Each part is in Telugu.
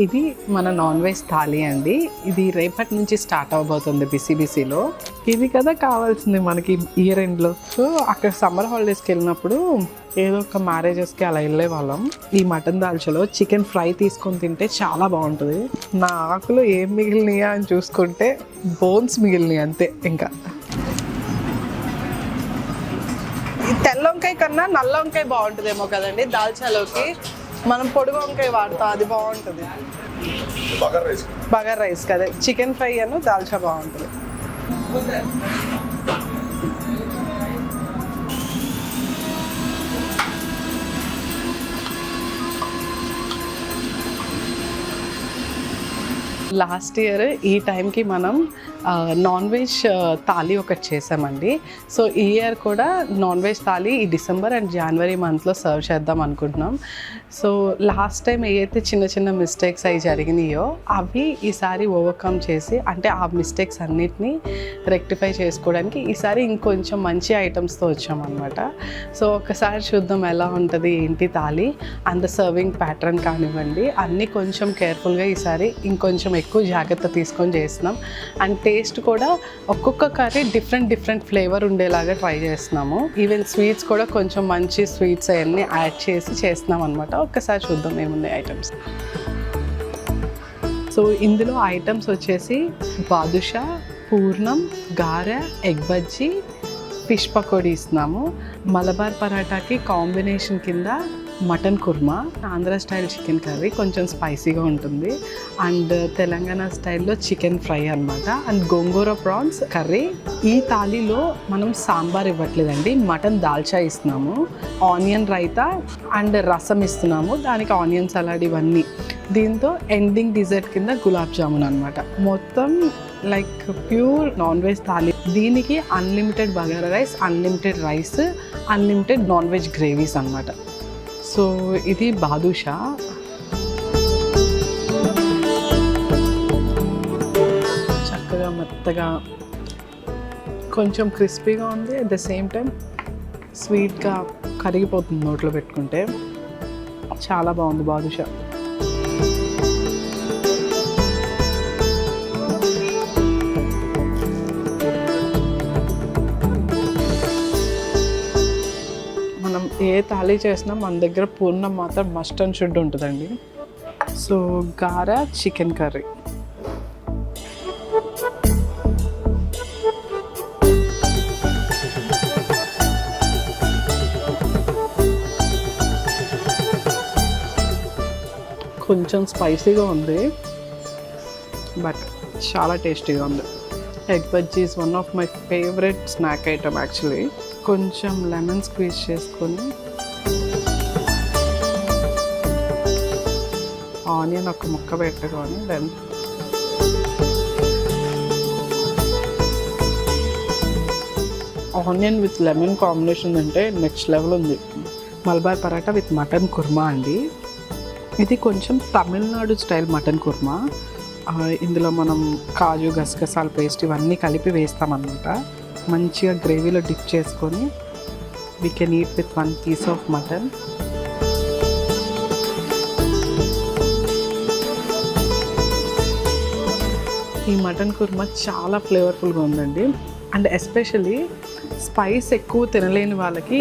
ఇది మన నాన్ వెజ్ థాలీ అండి. ఇది రేపటి నుంచి స్టార్ట్ అవబోతుంది బిసిబిసిలో. ఇది కదా కావాల్సింది మనకి ఇయర్ ఎండ్లో. సో అక్కడ సమ్మర్ హాలిడేస్కి వెళ్ళినప్పుడు ఏదో ఒక మ్యారేజెస్కి అలా వెళ్ళే వాళ్ళం. ఈ మటన్ దాల్చలో చికెన్ ఫ్రై తీసుకొని తింటే చాలా బాగుంటుంది. నా ఆకులో ఏం మిగిలినాయా అని చూసుకుంటే బోన్స్ మిగిలినాయి అంతే. ఇంకా ఈ తెల్ల వంకాయ కన్నా నల్ల వంకాయ బాగుంటుందేమో కదండి దాల్చాలోకి. మనం పొడుగు వంకాయ వాడతాం, అది బాగుంటుంది. బగార్ రైస్ కదా, చికెన్ ఫ్రై అను దాల్చా బాగుంటుంది. లాస్ట్ ఇయర్ ఈ టైంకి మనం నాన్ వెజ్ థాలీ ఒకటి చేసామండి. సో ఈ ఇయర్ కూడా నాన్ వెజ్ థాలీ ఈ డిసెంబర్ అండ్ జనవరి మంత్లో సర్వ్ చేద్దాం అనుకుంటున్నాం. సో లాస్ట్ టైం ఏవైతే చిన్న చిన్న మిస్టేక్స్ అవి జరిగినాయో అవి ఈసారి ఓవర్కమ్ చేసి, అంటే ఆ మిస్టేక్స్ అన్నిటినీ రెక్టిఫై చేసుకోవడానికి ఈసారి ఇంకొంచెం మంచి ఐటమ్స్తో వచ్చామన్నమాట. సో ఒకసారి చూద్దాం ఎలా ఉంటుంది ఏంటి థాలీ. అండ్ సర్వింగ్ ప్యాటర్న్ కానివ్వండి అన్నీ కొంచెం కేర్ఫుల్గా ఈసారి ఇంకొంచెం ఎక్కువ జాగ్రత్త తీసుకొని చేస్తున్నాం. అండ్ టేస్ట్ కూడా ఒక్కొక్క కర్రీ డిఫరెంట్ ఫ్లేవర్ ఉండేలాగా ట్రై చేస్తున్నాము. ఈవెన్ స్వీట్స్ కూడా కొంచెం మంచి స్వీట్స్ అవన్నీ యాడ్ చేసి చేస్తున్నాం అనమాట. ఒక్కసారి చూద్దాం ఏమున్నాయి ఐటమ్స్. సో ఇందులో ఐటమ్స్ వచ్చేసి బాదుషా, పూర్ణం, గారె, ఎగ్ బజ్జీ, ఫిష్ పకోడీ ఇస్తున్నాము. మలబార్ పరాటాకి కాంబినేషన్ కింద mutton kurma, Andhra style chicken curry కొంచెం స్పైసీగా ఉంటుంది. అండ్ తెలంగాణ స్టైల్లో చికెన్ ఫ్రై అనమాట. And gongura prawns curry. ఈ థాలీలో మనం సాంబార్ ఇవ్వట్లేదండి, మటన్ దాల్చా ఇస్తున్నాము, ఆనియన్ రైతా అండ్ రసం ఇస్తున్నాము, దానికి ఆనియన్ సలాడ్ ఇవన్నీ. దీంతో ఎండింగ్ డిజర్ట్ కింద గులాబ్ జామున్ అనమాట. మొత్తం like pure non veg thali. దీనికి unlimited bagara rice, unlimited rice, unlimited non veg gravies అనమాట. సో ఇది బాదుషా. చక్కగా మెత్తగా కొంచెం క్రిస్పీగా ఉంది, అట్ ద సేమ్ టైం స్వీట్గా కరిగిపోతుంది నోట్లో పెట్టుకుంటే. చాలా బాగుంది బాదుషా. మనం ఏ థాలీ చేసినా మన దగ్గర పూర్ణం మాత్రం మస్ట్ అండ్ షుడ్ ఉంటుందండి. సో గారా చికెన్ కర్రీ. కొంచెం స్పైసీగా ఉంది బట్ చాలా టేస్టీగా ఉంది. Egg bajji is one of my favourite snack item actually. కొంచెం లెమన్ స్క్వీజ్ చేసుకొని ఆనియన్ ఒక ముక్క పెట్టుకొని then onion with lemon combination అంటే నెక్స్ట్ లెవెల్ ఉంది. మలబార్ పరాటా విత్ మటన్ కుర్మా అండి. ఇది కొంచెం తమిళనాడు స్టైల్ మటన్ కుర్మా. ఇందులో మనం కాజు, గసగసాల పేస్ట్ ఇవన్నీ కలిపి వేస్తామన్నమాట. మంచిగా గ్రేవీలో డిప్ చేసుకొని we can eat with 1 piece of mutton. ఈ మటన్ కుర్మా చాలా ఫ్లేవర్ఫుల్గా ఉందండి. అండ్ ఎస్పెషల్లీ స్పైస్ ఎక్కువ తినలేని వాళ్ళకి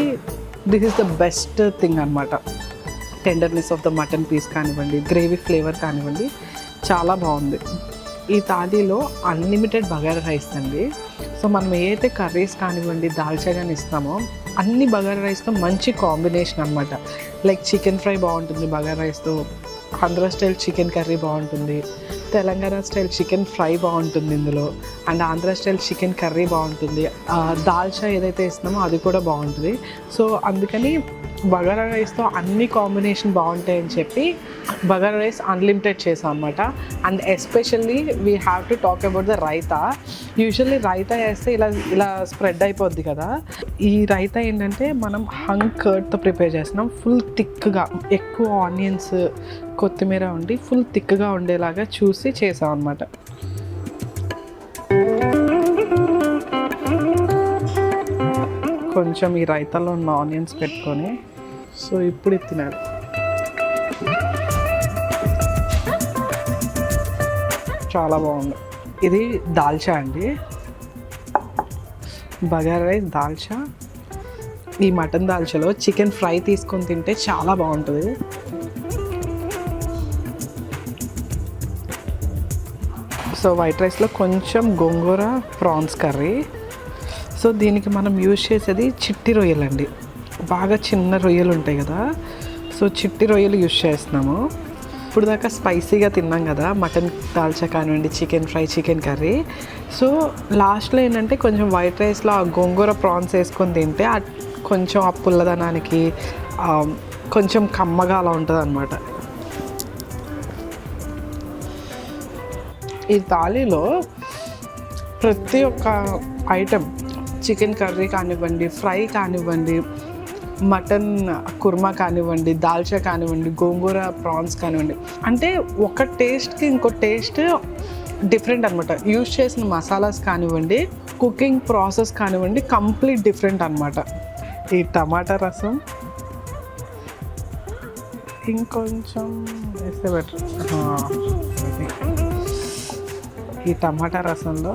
this is the best thing అనమాట. Tenderness of the mutton piece కానివ్వండి, గ్రేవీ ఫ్లేవర్ కానివ్వండి, చాలా బాగుంది. ఈ థాలీలో అన్లిమిటెడ్ బగారా రైస్ అండి. సో మనం ఏదైతే కర్రీస్ కానివ్వండి దాల్చా కానీ ఇస్తామో అన్ని బగారా రైస్తో మంచి కాంబినేషన్ అనమాట. లైక్ చికెన్ ఫ్రై బాగుంటుంది బగారా రైస్తో, ఆంధ్ర స్టైల్ చికెన్ కర్రీ బాగుంటుంది, తెలంగాణ స్టైల్ చికెన్ ఫ్రై బాగుంటుంది ఇందులో, and Andhra style chicken curry బాగుంటుంది, దాల్చా ఏదైతే ఇస్తున్నామో అది కూడా బాగుంటుంది. సో అందుకని బగారా రైస్తో అన్ని కాంబినేషన్ బాగుంటాయని చెప్పి బగారా రైస్ అన్లిమిటెడ్ చేసాం అనమాట. And especially we have to talk about the raita. Usually raita వేస్తే ఇలా స్ప్రెడ్ అయిపోద్ది కదా. ఈ రైతా ఏంటంటే మనం హంగ్ కర్డ్తో ప్రిపేర్ చేస్తున్నాం. ఫుల్ థిక్గా, ఎక్కువ ఆనియన్స్, కొత్తిమీర ఉండి ఫుల్ థిక్గా ఉండేలాగా చూసి చేసాం అనమాట. కొంచెం ఈ రైతాలో ఉన్న ఆనియన్స్ పెట్టుకొని సో ఇప్పుడు తినాలి. చాలా బాగుంది. ఇది దాల్చా అండి, బగారా రైస్ దాల్చా. ఈ మటన్ దాల్చాలో చికెన్ ఫ్రై తీసుకొని తింటే చాలా బాగుంటుంది. సో వైట్ రైస్లో కొంచెం గోంగూర ప్రాన్స్ కర్రీ. సో దీనికి మనం యూజ్ చేసేది చిట్టి రొయ్యలు అండి, బాగా చిన్న రొయ్యలు ఉంటాయి కదా, సో చిట్టి రొయ్యలు యూజ్ చేస్తున్నాము. ఇప్పుడు దాకా స్పైసీగా తిన్నాం కదా మటన్ దాల్చా కానివ్వండి, chicken fry, chicken curry. So లాస్ట్లో ఏంటంటే కొంచెం వైట్ రైస్లో ఆ గోంగూర ప్రాన్స్ వేసుకొని తింటే కొంచెం ఆ పుల్లదనానికి కొంచెం కమ్మగా అలా ఉంటుంది అన్నమాట. ఈ థాలీలో ప్రతి ఒక్క ఐటెం, చికెన్ కర్రీ కానివ్వండి, ఫ్రై కానివ్వండి, మటన్ కుర్మా కానివ్వండి, దాల్చా కానివ్వండి, గోంగూర ప్రాన్స్ కానివ్వండి, అంటే ఒక టేస్ట్కి ఇంకో టేస్ట్ డిఫరెంట్ అనమాట. యూజ్ చేసిన మసాలాస్ కానివ్వండి, కుకింగ్ ప్రాసెస్ కానివ్వండి, కంప్లీట్ డిఫరెంట్ అనమాట. ఈ టమాటా రసం ఇంకొంచెం వేస్తే బెటర్. ఈ టమాటా రసంలో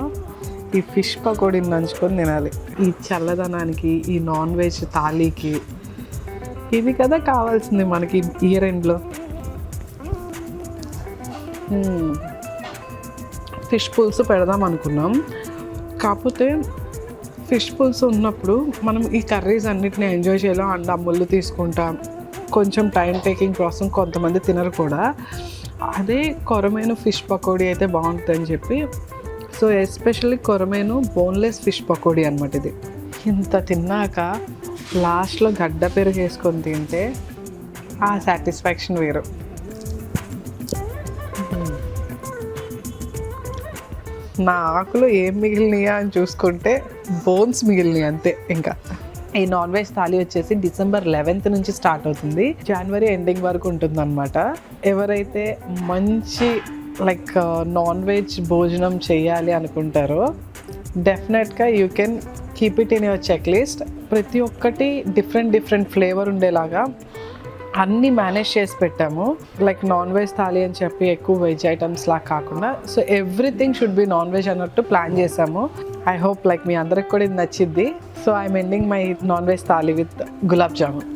ఈ ఫిష్ పకోడీని నంచుకొని తినాలి. ఈ చల్లదనానికి, ఈ నాన్ వెజ్ థాలీకి ఇది కదా కావాల్సింది మనకి ఇయర్ ఎండ్లో. ఫిష్ పులుసు పెడదాం అనుకున్నాం, కాకపోతే ఫిష్ పులుసు ఉన్నప్పుడు మనం ఈ కర్రీస్ అన్నిటిని ఎంజాయ్ చేయలేం. అండ్ ఆ ముళ్ళు తీసుకుంటాం, కొంచెం టైం టేకింగ్ ప్రాసెస్, కొంతమంది తినరు కూడా. అదే కొరమేను ఫిష్ పకోడీ అయితే బాగుంటుందని చెప్పి, సో ఎస్పెషల్లీ కొరమేను బోన్లెస్ ఫిష్ పకోడీ అనమాట ఇది. ఇంత తిన్నాక లాస్ట్లో గడ్డ పెరుగు వేసుకొని తింటే ఆ సాటిస్ఫాక్షన్ వేరు. నా ఆకులో ఏం మిగిలినాయా అని చూసుకుంటే బోన్స్ మిగిలినాయి అంతే. ఇంకా ఈ నాన్ వెజ్ థాలీ వచ్చేసి December 11th నుంచి స్టార్ట్ అవుతుంది, January ఎండింగ్ వరకు ఉంటుంది అనమాట. ఎవరైతే మంచి లైక్ నాన్ వెజ్ భోజనం చేయాలి అనుకుంటారో డెఫినెట్గా you can keep it in your checklist. ప్రతి ఒక్కటి డిఫరెంట్ ఫ్లేవర్ ఉండేలాగా అన్నీ మేనేజ్ చేసి పెట్టాము. లైక్ నాన్ వెజ్ థాలీ అని చెప్పి ఎక్కువ వెజ్ ఐటమ్స్ లాగా కాకుండా, so everything should be non veg అన్నట్టు ప్లాన్ చేసాము. ఐ హోప్ లైక్ మీ అందరికి కూడా ఇది నచ్చిద్ది. So I'm ending my non veg thali with gulab jamun.